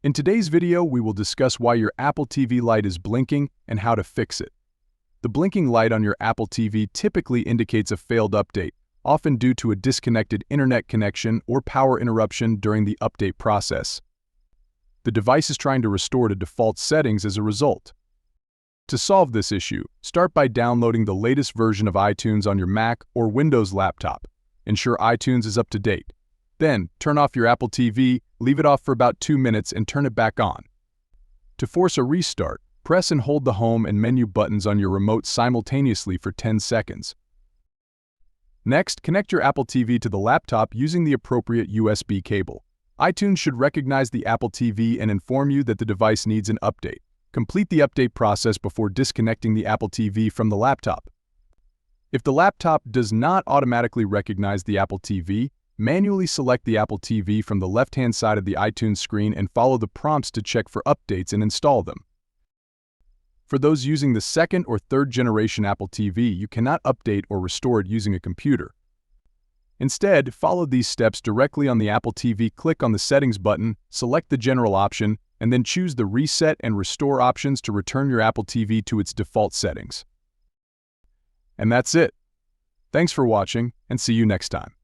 In today's video, we will discuss why your Apple TV light is blinking and how to fix it. The blinking light on your Apple TV typically indicates a failed update, often due to a disconnected internet connection or power interruption during the update process. The device is trying to restore to default settings as a result. To solve this issue, start by downloading the latest version of iTunes on your Mac or Windows laptop. Ensure iTunes is up to date. Then, turn off your Apple TV, leave it off for about 2 minutes and turn it back on. To force a restart, press and hold the home and menu buttons on your remote simultaneously for 10 seconds. Next, connect your Apple TV to the laptop using the appropriate USB cable. iTunes should recognize the Apple TV and inform you that the device needs an update. Complete the update process before disconnecting the Apple TV from the laptop. If the laptop does not automatically recognize the Apple TV, manually select the Apple TV from the left-hand side of the iTunes screen and follow the prompts to check for updates and install them. For those using the second or third generation Apple TV, you cannot update or restore it using a computer. Instead, follow these steps directly on the Apple TV. Click on the Settings button, select the General option, and then choose the Reset and Restore options to return your Apple TV to its default settings. And that's it. Thanks for watching, and see you next time.